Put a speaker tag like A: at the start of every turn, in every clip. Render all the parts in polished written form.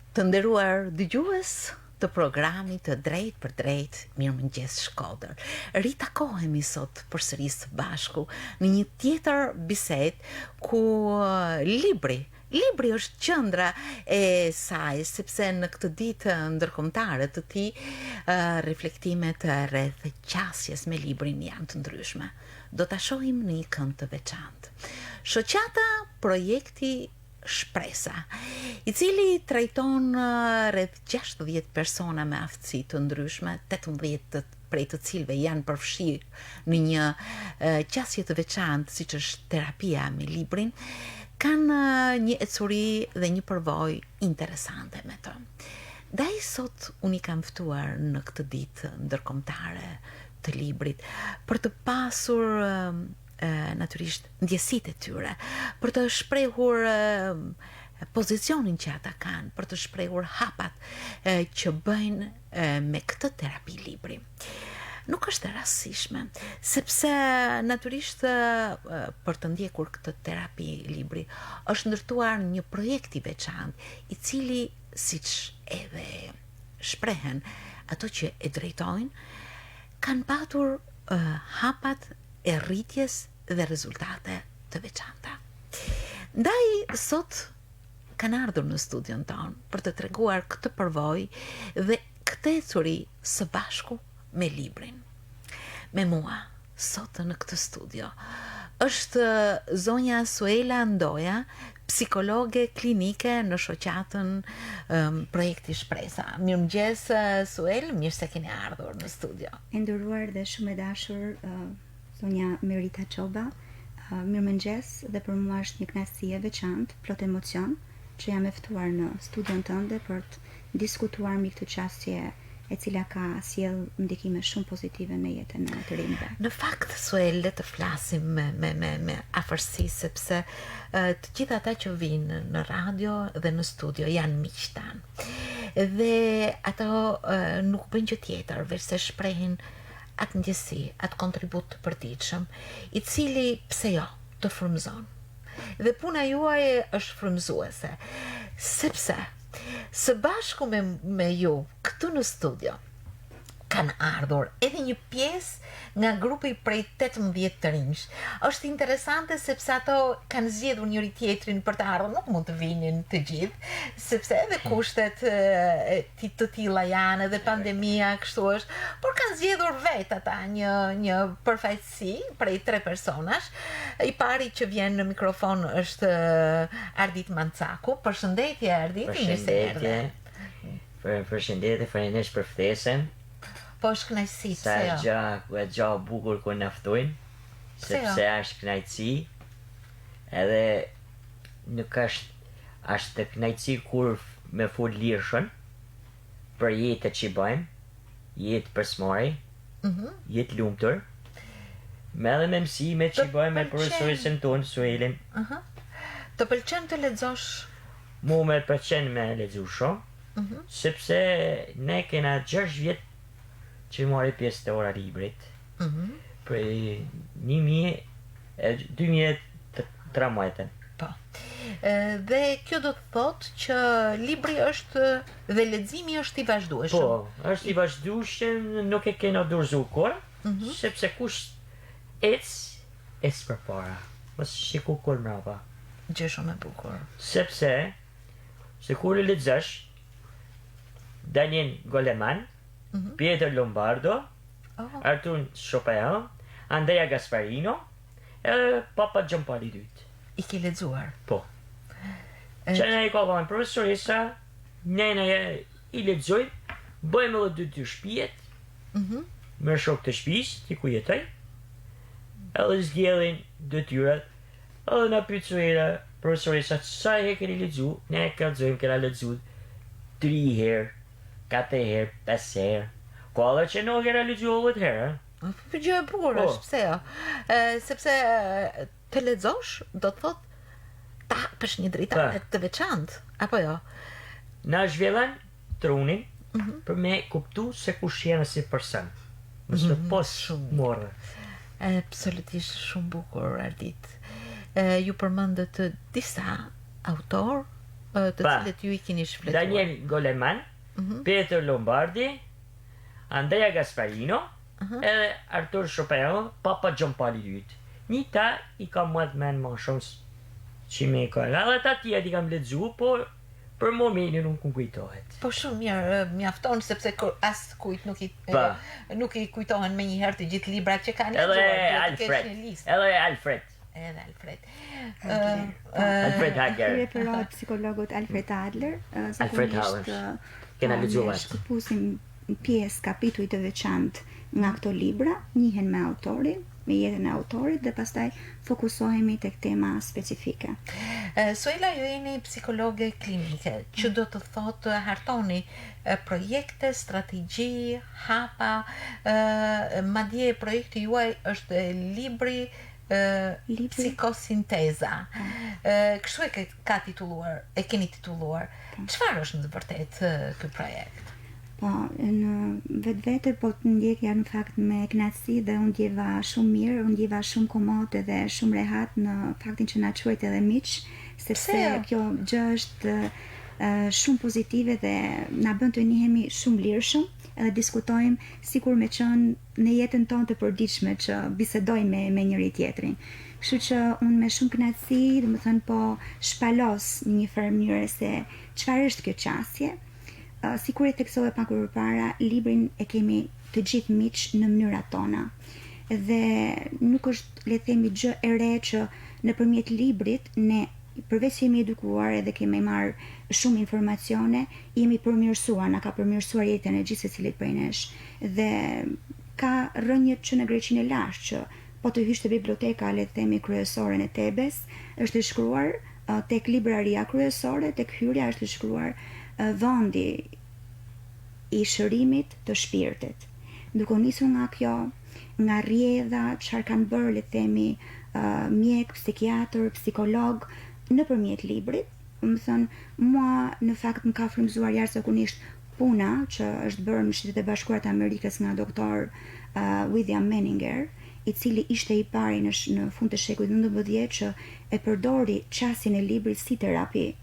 A: Të nderuar dëgjues të programit të Drejt për Drejt, Mirëmëngjes Shkodër. Ritakohemi sot përsëri së bashku në një tjetër bisedë ku libri është qendra e saj, sepse në këtë ditë ndërkombëtare të tij reflektimet rreth qasjes me librin janë të ndryshme. Do ta shohim në një kënd të veçantë. Shoqata Projekti Shpresa, i cili trajton rreth 60 persona me aftësi të ndryshme, 18 prej të cilëve janë përfshirë në një qasje të veçantë siç është terapia me librin, kanë një ecuri dhe një përvojë interesante me të. Ndaj sot unë i kam ftuar në këtë ditë ndërkombëtare të librit për të pasur natyrisht ndjesitë e tyre, për të shprehur pozicionin që ata kanë, për të shprehur hapat që bëjnë me këtë terapi libri. Nuk është e rastësishme, sepse natyrisht për të ndjekur këtë terapi libri është ndërtuar një projekt i veçantë, i cili, siç edhe shprehen ato që e drejtojnë, kanë patur hapat e rritjes dhe rezultate të veçanta. Ndaj sot kanë ardhur në studion ton për të treguar këtë përvojë dhe këtë ecuri së bashku me librin. Me mua sot në këtë studio është zonja Suela Ndoja, psikologe klinike në shoqatën Projekti Shpresa. Mirëmëngjes Suel, mirë se keni ardhur në studio.
B: E nderuar dhe shumë e dashur zonja Merita Çoba, mirëmëngjes, dhe për mua është një kënaqësi e veçantë, plot emocion, që jam e ftuar në studion tënde për të diskutuar mbi këtë çështje e cila ka sjell ndikime shumë pozitive në jetën e të rinjve.
A: Në fakt, Suel, le të flasim me afërsi, sepse të gjithë ata që vinë në radio dhe në studio janë miq tanë. Dhe ato nuk bëjnë gjë tjetër, veç se shprehin atë ndjesi, atë kontribut të përditshëm, i cili, pse jo, të frymëzon. Dhe puna juaj është frymëzuese, sepse së bashku me ju këtu në studio kanë ardhur edhe një pjesë nga grupi prej 18 të rinj. Është interesante sepse ato kanë zgjedhur njëri tjetrin për të ardhur, nuk mund të vinin të gjithë, sepse edhe kushtet të tilla janë, edhe pandemia kështu është, por kanë zgjedhur vetë ata një përfaqësi prej 3 personash. I pari që vjen në mikrofon është Ardit Mancaku. Përshëndetje Ardit, mirë se erdhe.
C: Përshëndetje, faleminderit për ftesën.
A: Po është kënaqësi,
C: Sa gjë bukur ku na ftojnë, sepse është kënaqësi, edhe nuk është kënaqësi kur me fol lirshën për jetën që bëjmë, jetë përsmari, jetë lumtur, me edhe me mësime që bëjmë me profesorisën tonë, Suelin.
A: Të pëlqen të lexosh?
C: Mu me pëlqen me lexu shumë, sepse ne kena 6 vjet që mori pjesë të ora librit, për 2013.
A: Po. Dhe kjo do të thotë që libri është dhe leximi është i vazhdueshëm.
C: Po, është i vazhdueshëm, nuk e kena dorëzu kur, sepse kush ec përpara, mos shiku kur mbrapa.
A: Gjë shumë e bukur.
C: Sepse kur e lexosh Daniel Goleman, Pietro Lombardo, Artur Chopin, Andrea Gasparino, e Papa Giampaoli II.
A: I ke lexuar?
C: Po. Që ne i kohën profesorisa, ne i lexoj, bëjmë edhe 2 shtëpijet, me shok të shtëpisë, ti ku jetoj, edhe zgjedhin detyrat, edhe na pyet profesorisa sa e keni lexuar, ne kena lexuar 3 herë, 4 herë, 5 herë. Kolla që nuk e realizuohet herë.
A: Për gjë e bukur është, pse jo? Sepse të lexosh do të thotë ta hapësh një dritare të veçantë, apo jo?
C: Na zhvillan trunin për me kuptu se kush jena si person. Mos të pos morë.
A: Absolutisht shumë bukur, Ardit. Ju përmendët disa autor Të cilët ju I keni shfletuar?
C: Daniel Goleman, Peter Lombardi, Andrea Gasparino, edhe Artur Chopin, Papa John Paul II. Një ta I kam më të men më shumë që me ka. Edhe ta tjetë I kam lexuar, por për momentin nuk më kujtohet.
A: Po shumë mirë, mjafton sepse as kujt nuk I kujtohen me njëherë të gjithë librat që kanë lexuar.
C: Edhe Alfred. Alfred Hager.
B: Referohet psikologut Alfred Adler.
C: Alfred Adler. Kena lexuar.
B: Shkëpusim pjesë kapituj të veçantë nga këto libra, njihen me autorin, me jetën e autorit dhe pastaj fokusohemi tek tema specifike.
A: Suela, ju jeni psikologe klinike, që do të thotë hartoni projekte, strategji, hapa, madje projekti juaj është libri Psikosinteza. Kështu e keni titulluar. Çfarë është në të vërtetë ky projekt?
B: Po, në vetë po të ndjekja në fakt me kënaqësi dhe unë ndjeva shumë mirë, unë ndjeva shumë komod edhe shumë rehat në faktin që na quajt edhe miq, sepse kjo gjë është shumë pozitive dhe na bën të njihemi shumë lirshëm, edhe diskutojmë sikur me qenë në jetën tonë të përditshme që bisedojmë me njëri tjetrin. Kështu që unë me shumë kënaqësi, domethënë po shpalos në një farë mënyrë se çfarë është kjo qasje. Sikur e theksova pak më parë, librin e kemi të gjithë miq në mënyrat tona. Dhe nuk është, le të themi, gjë e re që nëpërmjet librit ne përveç se jemi edukuar edhe kemi marrë shumë informacione, jemi përmirësuar, na ka përmirësuar jetën e gjithë secilit prej nesh. Dhe ka rrënjët që në Greqinë e lashtë që po të hysh te biblioteka, le të themi, kryesore në Tebes, është shkruar tek libraria kryesore, tek hyrja është shkruar vendi I shërimit të shpirtit. Duke nisur nga kjo, nga rrjedha, çfarë kanë bërë, le të themi, mjek, psikiatër, psikolog nëpërmjet librit, më thënë, mua në fakt më ka frymëzuar jashtëzakonisht puna që është bërë në Shtetet e Bashkuara të Amerikës nga doktor William Menninger, I cili ishte I pari në fund të shekullit 19 që e përdori qasjen e librit si terapi.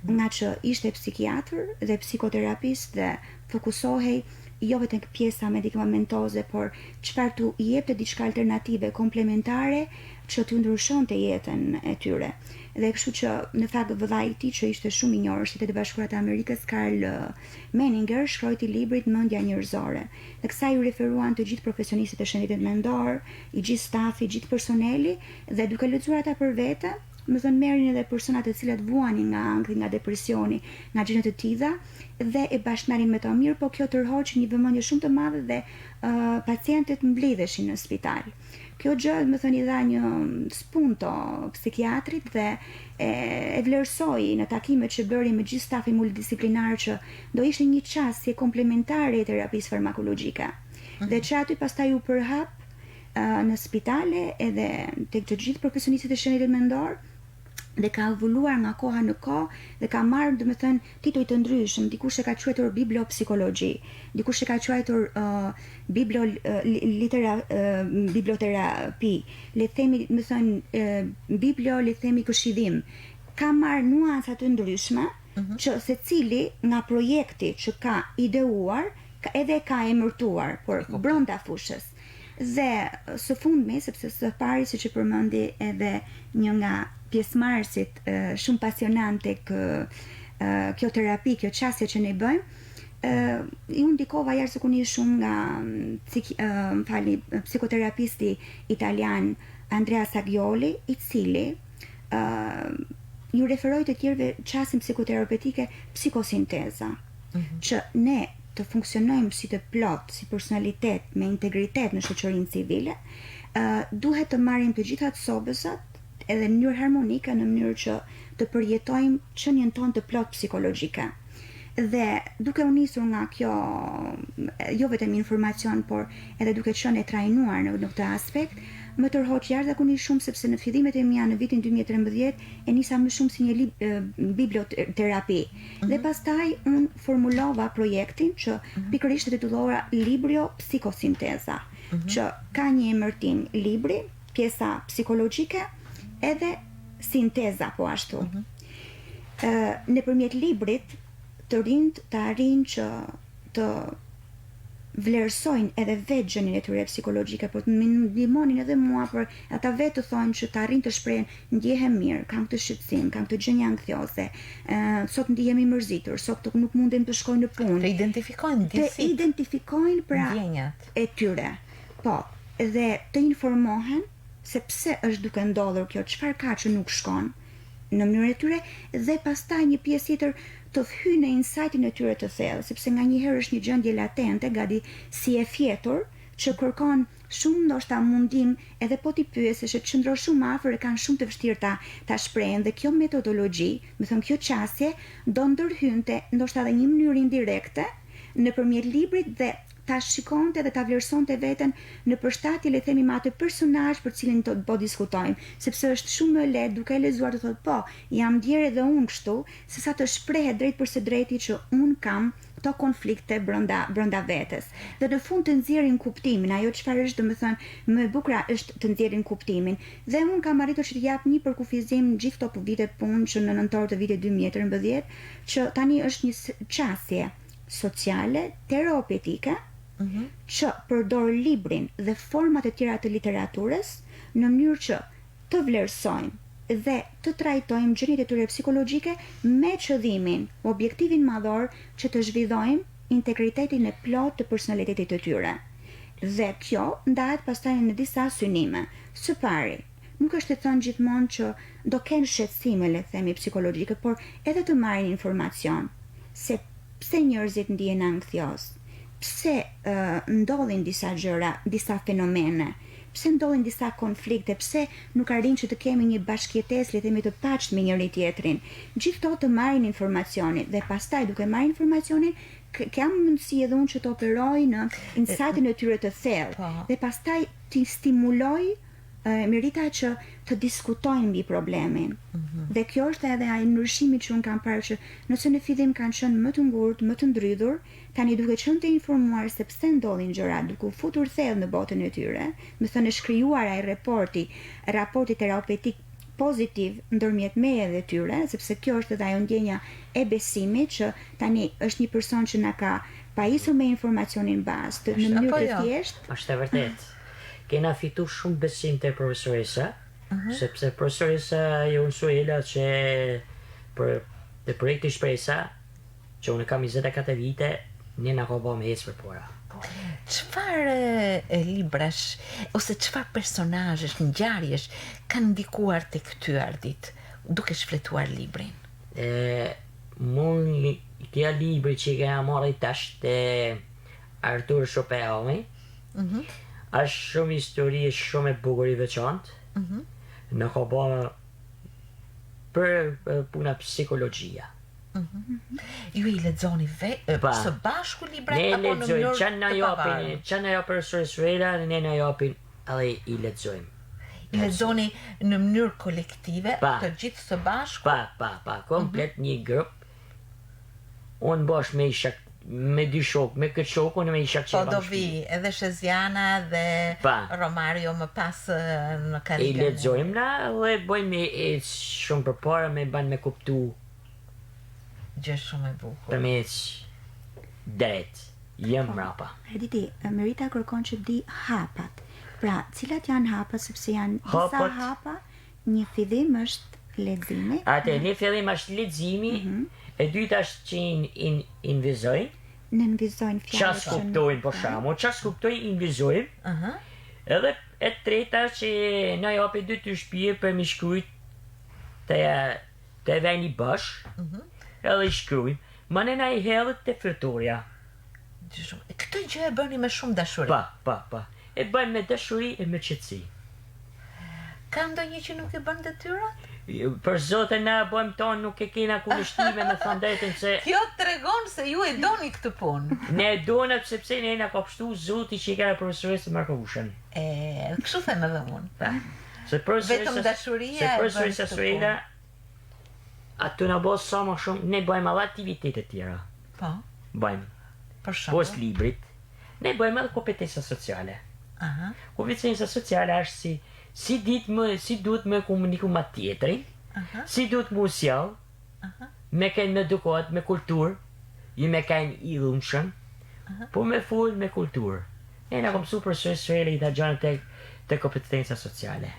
B: Nga që ishte psikiatër dhe psikoterapist dhe fokusohej jo vetëm tek pjesa medikamentoze, por çfarë tu jepte diçka alternative, komplementare që t'u ndryshonte jetën e tyre. Dhe kështu që në fakt vëllai I tij që ishte shumë I njohur në Shtetet e Bashkuara të Amerikës, Carl Menninger, shkroi librit Mendja njerëzore. Dhe kësaj u referuan të gjithë profesionistët e shëndetit mendor, I gjithë stafi, I gjithë personeli, dhe duke lexuar ata për vete, më thënë merrin edhe personat të cilat vuanin nga ankthi, nga depresioni, nga gjëra të tilla dhe e bashkëmarrin me to mirë, po kjo tërhoq një vëmendje shumë të madhe dhe pacientët mblidheshin në spital. Kjo gjë, më thënë, I dha një spunto psikiatrit dhe e vlerësoi në takimet që bëri me gjithë stafin multidisiplinar që do ishte një qasje komplementare e terapisë farmakologjike. Dhe që aty pastaj u përhap në spitale edhe tek të gjithë profesionistët e shëndetit mendor, dhe ka evoluar nga koha në kohë dhe ka marrë, domethënë, tituj të ndryshëm. Dikush e ka quajtur bibliopsikologji, dikush e ka quajtur biblioterapi, le të themi, le të themi këshillim. Ka marrë nuanca të ndryshme që secili nga projekti që ka ideuar edhe ka emërtuar, por brenda fushës. Dhe së fundmi, sepse së pari, siç e përmendi edhe një nga pjesëmarrësit shumë pasionant tek kjo terapi, kjo qasje që ne bëjmë, ju ndikova jashtëzakonisht shumë nga psikoterapisti italian Andrea Sagioli, I cili ju referoi të tjerëve qasjen psikoterapetike psikosinteza, që ne të funksionojmë si të plot, si personalitet me integritet në shoqërinë civile, duhet të marrim të gjitha sobësat edhe në mënyrë harmonike, në mënyrë që të përjetojmë qenien tonë të plot psikologjike. Dhe duke u nisur nga kjo, jo vetëm informacion, por edhe duke qenë e trajnuar në këtë aspekt, më tërhoq jashtëzakonisht shumë, sepse në fillimet e mia në vitin 2013 e nisa më shumë si një biblioterapi. Dhe pastaj unë formulova projektin që pikërisht e titulluara Librio Psikosinteza, që ka një emërtim libri, pjesa psikologjike edhe sinteza po ashtu. nëpërmjet librit të rinjt të arrijnë që të vlerësojnë edhe vetë gjënin e tyre psikologjike, por të më ndihmonin edhe mua për ata vetë të thonë që të arrijnë të shprehen ndjehem mirë, kam këtë shqetësim, kam këtë gjënjë anksiose, sot ndihemi mërzitur, sot nuk mundem të shkoj në punë.
A: Të identifikojnë
B: Të identifikojnë pra
A: ndjenjat
B: e tyre. Po, dhe të informohen se pse është duke ndodhur kjo, çfarë ka që nuk shkon në mënyrën e tyre, dhe pastaj një pjesë tjetër të hyjnë në insightin e tyre të thellë, sepse nganjëherë është një gjendje latente, gati si e fjetur, që kërkon shumë ndoshta mundim edhe po ti pyesësh që qëndron shumë afër e kanë shumë të vështirë ta shprehen, dhe kjo metodologji, më thënë kjo qasje do ndërhynte ndoshta edhe një mënyrë indirekte nëpërmjet librit dhe ta shikonte dhe ta vlerësonte veten në përshtatje, le të themi, me atë personazh për cilin po diskutojmë, sepse është shumë më lehtë duke lexuar të thotë po, jam ndjer edhe unë kështu, sesa të shprehet drejt për së drejti që unë kam këto konflikte brenda vetes. Dhe në fund të nxjerrin kuptimin, ajo çfarë është, domethënë, më e bukur është të nxjerrin kuptimin. Dhe unë kam arritur që të jap një përkufizim gjithë këto vite punë që në nëntor të vitit 2013, që tani është një qasje sociale, terapetike, që përdor librin dhe format e tjera të literaturës në mënyrë që të vlerësojmë dhe të trajtojmë gjërat e tyre psikologjike me qëllimin, objektivin madhor që të zhvillojmë integritetin e plot të personalitetit të tyre. Dhe kjo ndahet pastaj në disa synime. Së pari, nuk është të thënë gjithmonë që do kenë shqetësime, le të themi, psikologjike, por edhe të marrin informacion se pse njerëzit ndihen anksios, pse ndodhin disa gjëra, disa fenomene, pse ndodhin disa konflikte, pse nuk arrin që të kemi një bashkëjetesë, le të themi, të paqët me njëri tjetrin. Gjithë këto të marrin informacionin dhe pastaj duke marrë informacionin kam mundësi edhe unë që të operoj në insightin e tyre të thellë dhe pastaj të stimuloj Merita që të diskutojnë mbi problemin. Dhe kjo është edhe ai ndryshimi që unë kam parë, që nëse në fillim kanë qenë më të ngurtë, më të ndrydhur, tani duke qenë të informuar se pse ndodhin gjërat, duke u futur thellë në botën e tyre, më thënë shkrijuar ai raporti terapeutik pozitiv ndërmjet meje dhe tyre, sepse kjo është edhe ajo ndjenja e besimit që tani është një person që na ka pajisur me informacionin bazë në mënyrë të thjeshtë.
C: Është e vërtetë. Kena fitu shumë besim të profesoresa, sepse profesoresa ju mësuela që për të projekti shpresa, që unë kam 24 vite, një nga ka ba me ecë për pora.
A: Çfarë librash ose çfarë personazhesh, ngjarjesh kanë ndikuar tek ty Ardit, duke shfletuar librin?
C: Mund kja libri që ka marrë tash te Arthur Schopenhauer, është shumë histori shumë e bukur i veçantë, në ka ba për puna psikologjia.
A: Ju i lexoni së bashku librat apo në mënyrë të pavarur?
C: Që na japin profesorëra, ne na japin edhe i lexojmë.
A: I lexoni në mënyrë kolektive, të gjithë së bashku?
C: Komplet një grup. Unë bash me dy shok, me këtë shokun me isha që
A: po do vi edhe Sheziana dhe Romario më pas në karikën.
C: I lexojmë na dhe bëjmë shumë përpara me ban me kuptu
A: gjë shumë e bukur.
C: Për me drejt, jem mrapa.
B: Arditi, Merita kërkon që di hapat. Pra, cilat janë hapat, sepse janë disa hapa, një fillim është leximi.
C: Atë, një fillim është leximi, e dyta është që invizojnë.
B: Në invizojnë fjalë.
C: Qas kuptojnë, për shamo, qas kuptojnë, invizojnë. Edhe e treta që na japi 2 shpije për mi shkrujt të veni bash, edhe i shkrujnë. Ma në na i hedhët të fërtoria.
A: Këtë gjë e bëni me shumë dashuri?
C: Pa. E bëjmë me dashuri e me qetësi.
A: Ka ndonjë që nuk e bën detyrat?
C: Për zote na bëjmë tonë, nuk e kena kundërshtime me thënë drejtën se...
A: Kjo tregon se ju e doni këtë punë.
C: Ne e dona sepse ne na ka pështu zoti që i kena profesorës të Markovushën.
A: Kështu them edhe unë.
C: Vetëm
A: dashuria e bën këtë punë.
C: Atë na bëjë sa më shumë, ne bëjmë edhe aktivitete tjera.
A: Po.
C: Bëjmë.
A: Për shembull.
C: Post librit, ne bëjmë edhe kompetenca sociale. Kompetenca sociale është si duhet me komuniku ma tjetërin, si duhet mu sjell, me kënë me edukat, me kulturë, ju me kënë i dhunshëm, po me full me kulturë. E në kom su profesor Suela italiane të kompetenca sociale.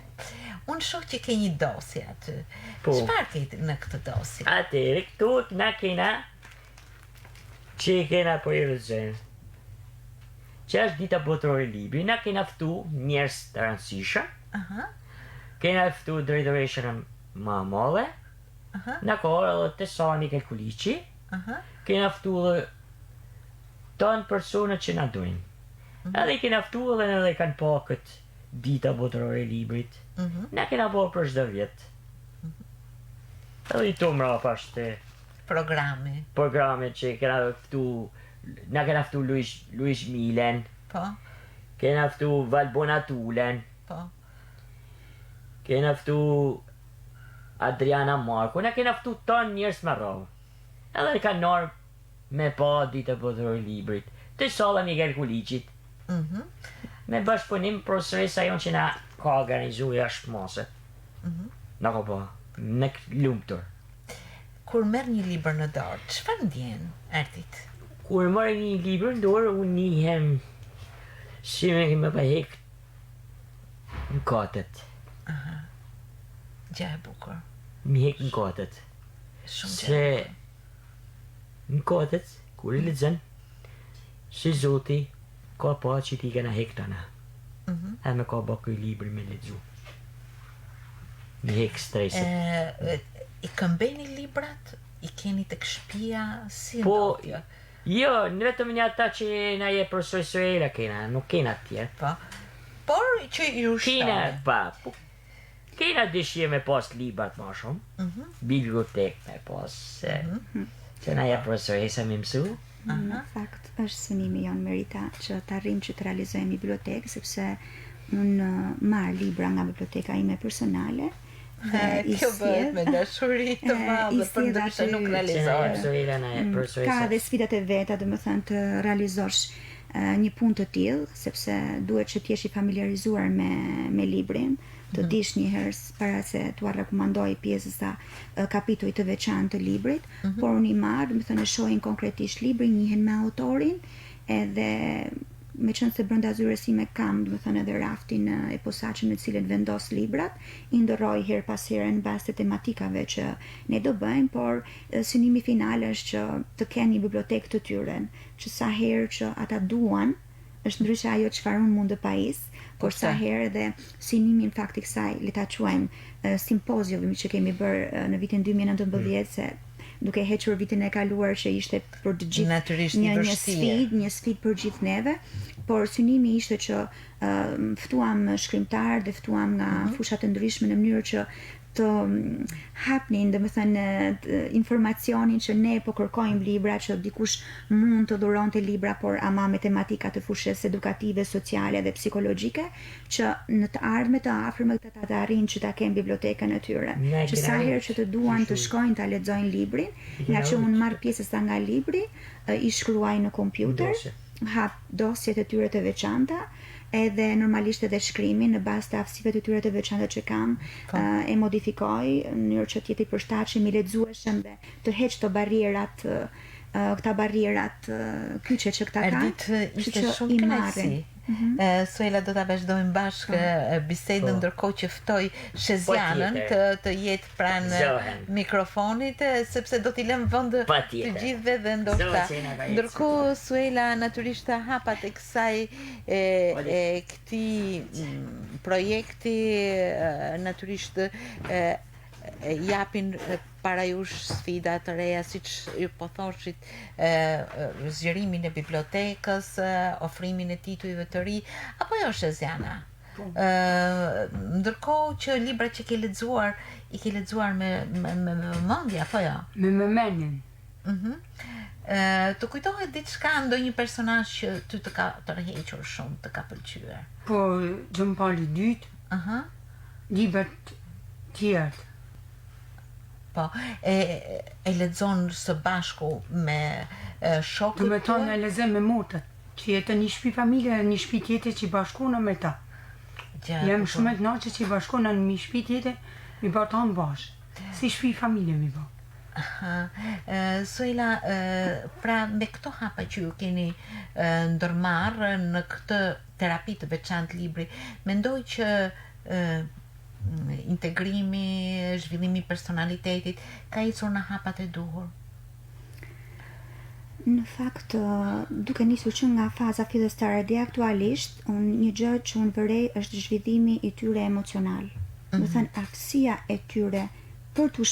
A: Unë shoh që ke një dosje aty.
C: Po.
A: Çfarë ke në këtë dosje?
C: Atëre, këtu na kena që kena po i rëzën. Që është dita botërore e librit, na kena ftu njerëz të rëndësishëm, kena ftu drejtoreshën më madhe, na kohë edhe të Sara Mikel Kuliçi, kena ftu edhe tonë persona që na dojnë. Edhe kena ftu edhe kanë pa këtë dita botërore e librit. Na kena po për çdo vjet. Edhe i tu mrapa është programe që kena ftu, na kena ftu Luis Milen,
A: Po,
C: kena ftu Valbona Tulen,
A: po.
C: kena ftu Adriana Marko, na kena ftu ton njerëz me radhë. Edhe kanë norë me pa dita botërore e librit, të Sara Mikel Kuliçit. Me bashkëpunim profesoresa jonë që na ka organizu jashtë mase. Na ka pa, në lumtur.
A: Kur merr një libër në dorë, çfarë ndjen, Erdit?
C: Kur marrë një libër në dorë, unë njihem si me pa hek në katët.
A: Gjë e bukur.
C: Mi hek në katët.
A: Shumë gjë.
C: Se në katët, kur i lexon, si Zoti ka pa që ti kena hek tana. E me ka ba këj libri me lexu. Mi hek stresit.
A: I këmbeni librat? I keni tek shtëpia? Si
C: Po,
A: ndodhja?
C: jo, në vetëm një ata që na je profesor Suela kena, nuk kena tjerë.
A: Po. Por që ju
C: Kena,
A: shtonë.
C: kena dëshirë me pas librat ma shumë, bibliotek me pas, që na je profesoresa me mësu.
B: Në fakt, është synimi jonë Merita që të arrim që të realizojmë bibliotekë, sepse unë marr libra nga biblioteka ime personale.
A: Kjo bëhet me dashuri të madhe, për ndërsa nuk realizohet.
B: Ka dhe sfidat e veta, domethënë të realizosh një punë të tillë, sepse duhet që t'jesh i familiarizuar me librin, të dish një herë para se t'ua rekomandoj pjesës sa kapituj të veçantë të librit, por unë i marr, domethënë e shohin konkretisht librin, njihen me autorin, edhe me qënë se brenda zyres ime kam, domethënë edhe raftin e posaçëm në cilën vendos librat, i ndërroj her pas here në bazë të tematikave që ne do bëjmë, por synimi final është që të kenë një bibliotekë të tyre, që sa herë që ata duan, është ndryshe ajo çfarë unë mund të pajis, por sa herë edhe synimi në fakt i kësaj, le ta quajmë simpoziumi që kemi bërë në vitin 2019, se duke hequr vitin e kaluar që ishte për të gjithë një sfidë për gjithë neve, por synimi ishte që ftuam shkrimtar dhe ftuam nga fusha të ndryshme në mënyrë që të hapnin, domethënë informacionin që ne po kërkojmë libra, që dikush mund të dhuronte libra, por ama me tematika të fushës edukative, sociale dhe psikologjike, që në të ardhme të afërme këta të arrin që ta kenë bibliotekën e tyre. Që sa herë që të duan të shkojnë ta lexojnë librin, nga që unë marr pjesë nga libri, i shkruaj në kompjuter, hap dosjet e tyre të veçanta, edhe normalisht edhe shkrimin në bazë të aftësive të tyre të veçanta që kam, e modifikoj në mënyrë që të jetë i përshtatshëm, i lexueshëm dhe të heq këta barrierat kyçe që këta kanë.
A: Erdit ishte shumë kënaqësi. Suela, do ta vazhdojmë bashkë bisedën, ndërkohë që ftoj Shezianën të jetë pranë mikrofonit, sepse do t'i lëm vend të gjithëve dhe ndoshta. Ndërkohë Suela natyrisht hapat e kësaj këtij projekti, natyrisht japin para jush sfida të reja, siç ju po thoshit, zgjerimin e bibliotekës, ofrimin e titujve të ri, apo jo Sheziana? Ndërkohë që librat që ke lexuar, i ke lexuar me vëmendje apo jo?
D: Me vëmendjen.
A: Të kujtohet diçka, ndonjë personazh që ty të ka tërhequr shumë, të ka pëlqyer?
D: Po, John Paul i dytë, librat tjerë.
A: Po, e lexon së bashku me shokët?
D: Do me thonë e lexoj me motët, që jetën një shtëpi familje dhe një shtëpi tjetër që i bashkona me ta. Jam shumë e kënaqur që i bashkona në një shtëpi tjetër, mi bërë bashkë. Si shtëpi familje mi bërë.
A: Suela, pra me këto hapa që ju keni ndërmarrë në këtë terapi të veçantë libri, mendoj që integrimi, zhvillimi i personalitetit ka ecur në hapat e duhur.
B: Në fakt, duke nisur që nga faza fillestare deri aktualisht, një gjë që unë vërej është zhvillimi i tyre emocional. Do thënë, aftësia e tyre për të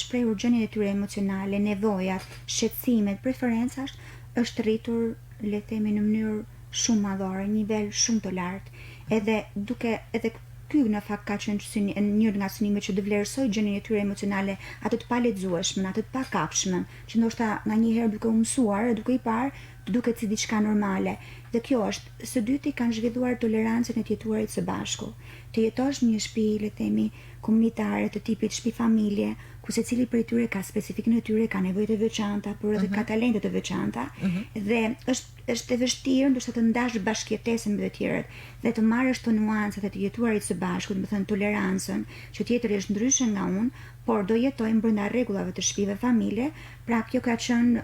B: shprehur gjendjet e tyre emocionale, nevojat, shqetësimet, preferencat, është rritur, le të themi, në mënyrë shumë madhore, një nivel shumë të lartë. Edhe ky në fakt ka qenë njëri nga synimet që të vlerësoj gjendjen e tyre emocionale, atë të palexueshme, atë të pakapshme, që ndoshta nganjëherë duke u mësuar, duke i parë, të duket si diçka normale. Dhe kjo është, së dyti kanë zhvilluar tolerancën e të jetuarit së bashku. Të jetosh në një shtëpi, le të themi, komunitare të tipit shtëpi familje, ku secili prej tyre ka specifikën e tyre, ka nevojë të veçanta, por edhe ka talente të veçanta, dhe është e vështirë ndoshta të ndash bashkëjetesën me të tjerët dhe të marrësh të nuancat e të jetuarit së bashku, do të thënë tolerancën, që tjetri është ndryshe nga unë, por do jetojmë brenda rregullave të shtëpive familje. Pra kjo ka qenë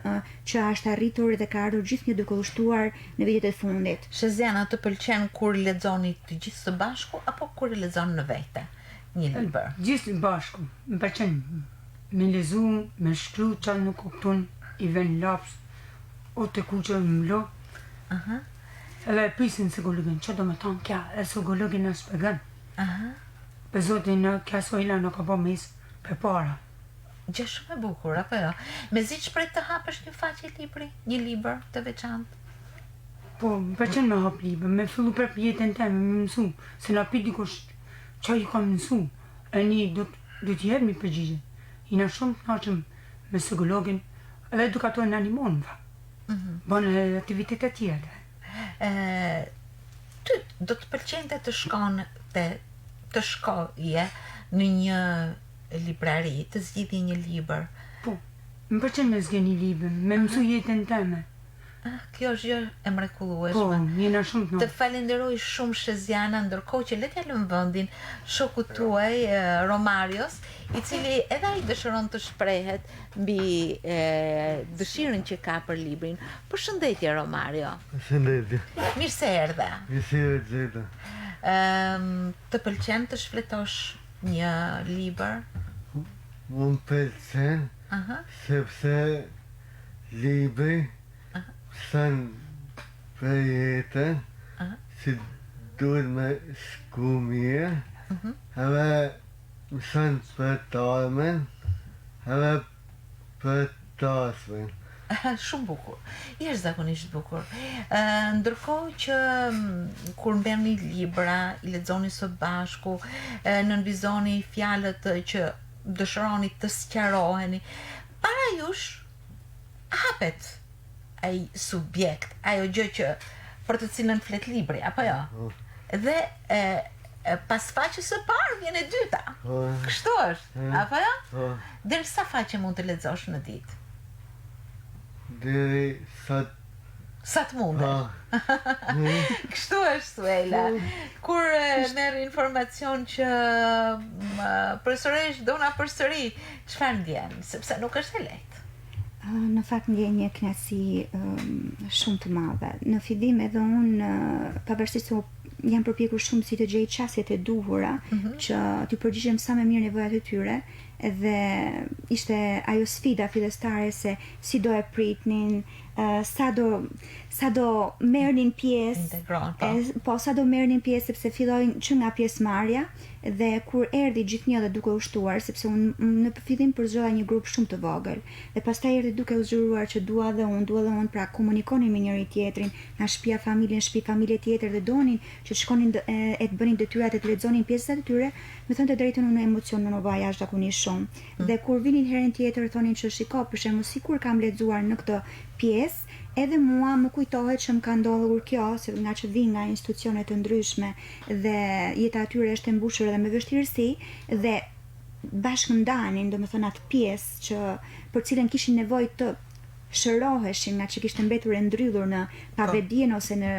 B: që është arritur dhe ka ardhur gjithnjë duke u shtuar në vitet e fundit.
A: Sheziana, të pëlqen kur lexoni të gjithë së bashku apo kur e lexon në vete një libër?
D: Gjithë së bashku. Më pëlqen me lezu, me shkru çfarë nuk kupton, i vën laps o të kuqe më lo. Edhe e prisin psikologin, që do me thonë kja, e psikologin në shpegan. Për zotin kja Suela nuk ka po mis për para.
A: Gjë shumë e bukur, apo jo? Mezi shpret të hapësh një faqe libri, një libër të veçantë?
D: Po, më pëlqen me hap libër, me fillu për jetën teme, me mësu, se na pi dikush që i kam mësu, e një do t'jep një përgjigje. Jina shumë të knaqëm me psikologin, edhe edukatorën në animon, bënë aktivitete tjere.
A: Ty do të pëlqente të shkoje në një librari, të zgjidhje një libër?
D: Po, më pëlqen me zgjedhë një libër, me mësu jetën teme.
A: Kjo është gjë e mrekullueshme.
D: Po, jena shumë të
A: Të falenderoj shumë Sheziana, ndërkohë që le t'ja lëm vendin shokut tuaj Romarios, i cili edhe ai dëshiron të shprehet mbi dëshirën që ka për librin. Përshëndetje Romario.
E: Përshëndetje.
A: Mirë se erdhe.
E: Mirë se erdhe.
A: Të pëlqen të shfletosh një libër?
E: Më pëlqen sepse libri mëson për jetën, si duhet me shku mirë, edhe mëson për të ardhmen, edhe për të ardhmen.
A: Shumë bukur, jashtëzakonisht bukur. Ndërkohë që kur merrni libra, i lexoni së bashku, nënvizoni fjalët që dëshironi të sqaroheni, para jush hapet ai subjekt, ajo gjë që për të cilën flet libri, apo jo? Dhe pas faqes së parë vjen e dyta. Kështu është, apo jo? Deri sa faqe mund të lexosh në ditë?
E: Deri
A: sa të mundesh. Kështu është Suela. Kur merr informacion që profesoresh do na përsëri, çfarë ndjen? Sepse nuk është e lehtë.
B: Në fakt ndjen një kënaqësi shumë të madhe. Në fillim edhe unë, pavarësisht se jam përpjekur shumë si të gjej çësjet e duhura, që t'ju përgjigjem sa më mirë nevojat e tyre, dhe ishte ajo sfida fillestare se si do e pritnin, sa do merrnin pjesë, sa do merrnin pjesë, sepse fillojnë që nga pjesëmarrja, dhe kur erdhi gjithnjë dhe duke u shtuar, sepse unë në fillim përzgjodha një grup shumë të vogël, dhe pastaj erdhi duke u zgjuruar që dua dhe unë, pra komunikonin me njëri tjetrin, nga shtëpia familje në shtëpi familje tjetër, dhe donin që të shkonin e të bënin detyrat e të lexonin pjesët e tyre. Me thënë të drejtën, unë emocionova jashtëzakonisht shumë. Dhe kur vinin herën tjetër thonin që shiko, për shembull, sikur kam lexuar në këtë pjesë, edhe mua më kujtohet që më ka ndodhur kjo, se nga që vi nga institucione të ndryshme dhe jeta atyre është e mbushur edhe me vështirësi, dhe bashkë ndanin, domethënë atë pjesë që për cilën kishin nevojë të shëroheshin nga që kishte mbetur e ndrydhur në pavedien ose në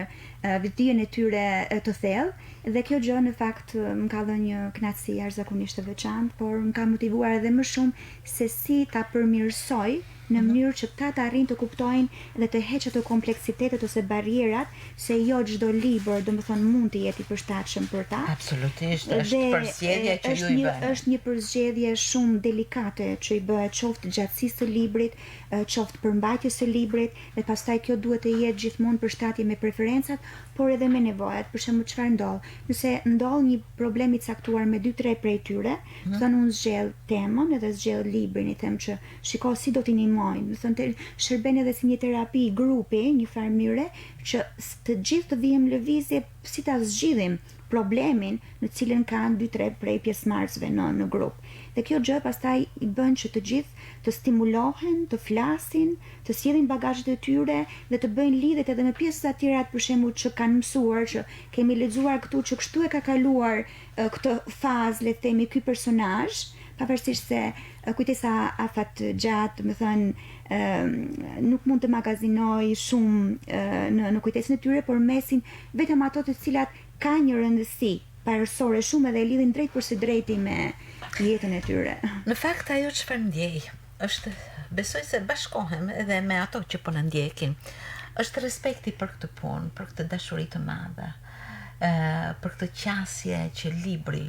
B: vetdijen e tyre të thellë dhe kjo gjë në fakt më ka dhënë një kënaqësi jashtëzakonisht të veçantë, por më ka motivuar edhe më shumë se si ta përmirësoj në mënyrë që ta të arrin të kuptojnë dhe të heqë ato kompleksitetet ose barrierat, se jo çdo libër, domethënë, mund të jetë i përshtatshëm për ta.
A: Absolutisht, është përzgjedhja që ju i bëni.
B: Është një përzgjedhje shumë delikate që i bëhet qoftë gjatësisë së librit, qoftë përmbajtjes së librit, dhe pastaj kjo duhet të jetë gjithmonë përshtatje me preferencat, por edhe me nevojat. Për shembull, çfarë ndodh? Nëse ndodh një problem i caktuar me 2-3 prej tyre, thonë unë zgjell temën edhe zgjell librin, i them që shiko si do t'i ndihmojnë. Do thonë shërben edhe si një terapi grupi, një farë mënyre që të gjithë të vijmë lëvizje si ta zgjidhim problemin në cilën kanë 2-3 prej pjesëmarrësve në grup. Dhe kjo gjë pastaj i bën që të gjithë të stimulohen, të flasin, të sjellin bagazhet e tyre dhe të bëjnë lidhjet edhe me pjesët e tjera, për shembull, që kanë mësuar, që kemi lexuar këtu që kështu e ka kaluar këtë fazë, le të themi, ky personazh, pavarësisht se kujtesa afat gjatë, më thënë, nuk mund të magazinoj shumë në kujtesën e tyre, por mesin vetëm ato të cilat ka një rëndësi parësore shumë edhe e lidhin drejt për së drejti me jetën e tyre.
A: Në fakt ajo çfarë ndjej është, besoj se bashkohem edhe me ato që po na ndjekin, është respekti për këtë punë, për këtë dashuri të madhe, për këtë qasje që libri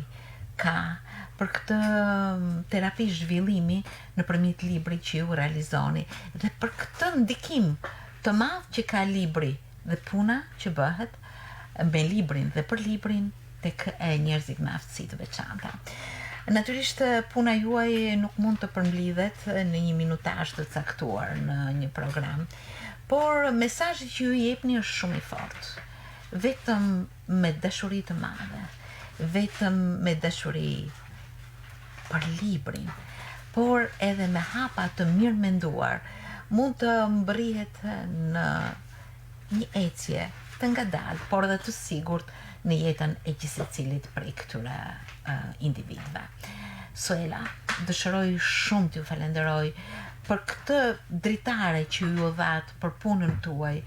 A: ka, për këtë terapi zhvillimi nëpërmjet librit që ju realizoni, dhe për këtë ndikim të madh që ka libri dhe puna që bëhet me librin dhe për librin tek njerëzit me aftësi të veçanta. Natyrisht puna juaj nuk mund të përmblidhet në një minutazh të caktuar në një program, por mesazhi që ju jepni është shumë i fortë. Vetëm me dashuri të madhe, vetëm me dashuri për librin, por edhe me hapa të mirë menduar, mund të mbërrihet në një ecje të ngadalë, por edhe të sigurt në jetën e gjithsecilit prej këtyre individëve. Suela, dëshiroj shumë t'ju falenderoj për këtë dritare që ju dhat për punën tuaj,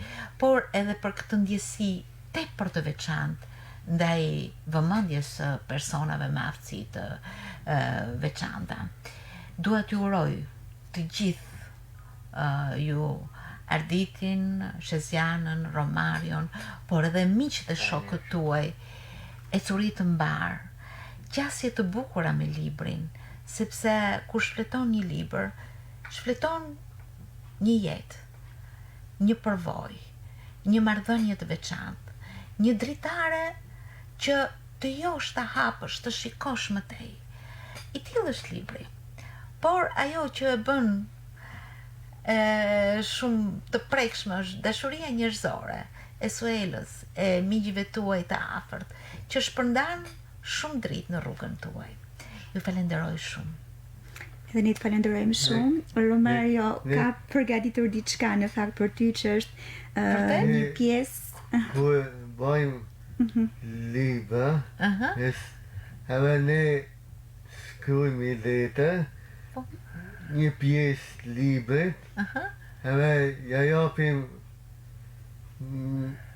A: por edhe për këtë ndjesi tepër të veçantë ndaj vëmendjes së personave me aftësi të veçanta. Dua t'ju uroj të gjithë ju Arditin, Shezianën, Romarion, por edhe miqët e shokët tuaj, ecuri të mbar, qasje të bukura me librin, sepse kur shfleton një libër, shfleton një jetë, një përvojë, një marrëdhënie të veçantë, një dritare që të josh ta hapësh, të shikosh më tej. I tillë është libri, por ajo që e bën shumë të prekshme është dashuria njerëzore e Suelës, e miqve tuaj të afërt, që shpërndan shumë dritë në rrugën tuaj. Ju falenderoj shumë.
B: Edhe ne të falenderojmë shumë. Romario ka përgatitur diçka në fakt për ty që është një pjesë.
E: Kur bëjmë libra, edhe ne shkruajmë letër, një pjesë librit, edhe ja japim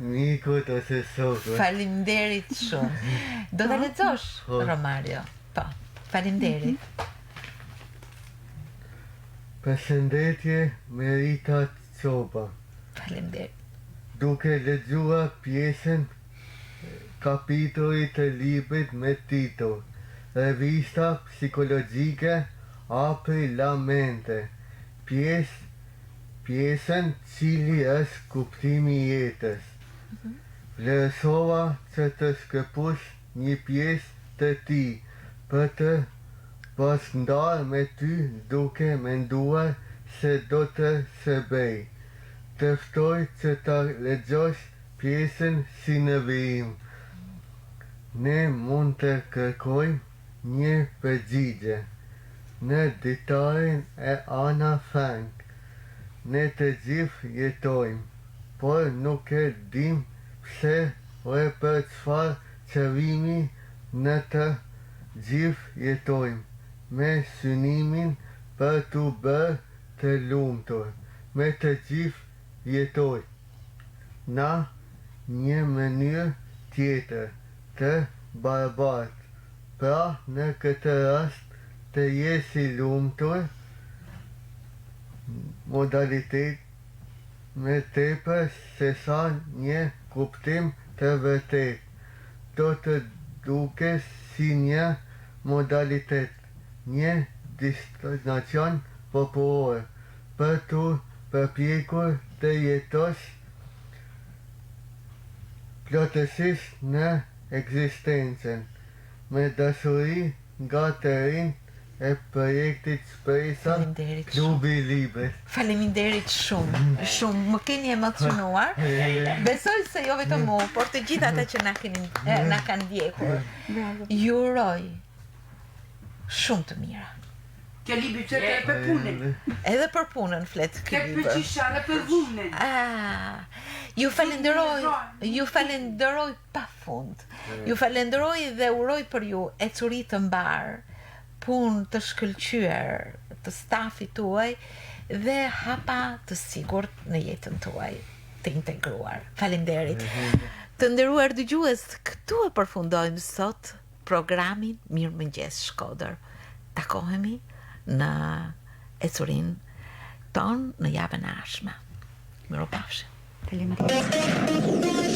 E: mikut ose sotëve.
A: Faleminderit shumë. Do ta lexosh, Romario? Po, faleminderit.
E: Përshëndetje, Merita Çoba.
A: Faleminderit.
E: Duke lexuar pjesën kapitullit të librit me titull Revista psikologjike Apri la mente, pjesën cili është kuptimi i jetës. Vlerësova që të shkëpush një pjesë të tij për të bashkëndarë me ty duke menduar se do të shërbej. Të ftoj që ta lexosh pjesën si në vijim. Ne mund të kërkojmë një përgjigje. Në ditarin e Ana Frank, ne të gjithë jetojmë, por nuk e dim pse dhe për çfarë qëllimi në të gjithë jetojmë, me synimin për t'u bërë të lumtur. me të gjithë jetoj në një mënyrë tjetër të barabartë. Pra në këtë rast të jesi lumtur, modalitet me tepër se sa një kuptim të vërtet. Do të duke si një modalitet, një destinacion popullor për të përpjekur të jetosh plotësisht në ekzistencën, me dashuri nga të rinjt e projektit Shpresa Klubi i Librit.
A: Faleminderit shumë, shumë, më keni emocionuar. Besoj se jo vetëm mu, por të gjithë ata që na kanë ndjekur. Ju uroj shumë të mira.
D: Kjo libri që e për punën.
A: Edhe për punën flet ky
D: Ke
A: libër.
D: për qishare për vunën.
A: Ju falenderoj pafund. Ju falenderoj dhe uroj për ju ecuri të mbar, punë të shkëlqyer të stafit tuaj dhe hapa të sigurt në jetën tuaj të integruar. Faleminderit. Të nderuar dëgjues, këtu e përfundojmë sot programin Mirëmëngjes Shkodër. Takohemi në ecurin ton në javën e ardhshme. Mirupafshim.
B: Faleminderit.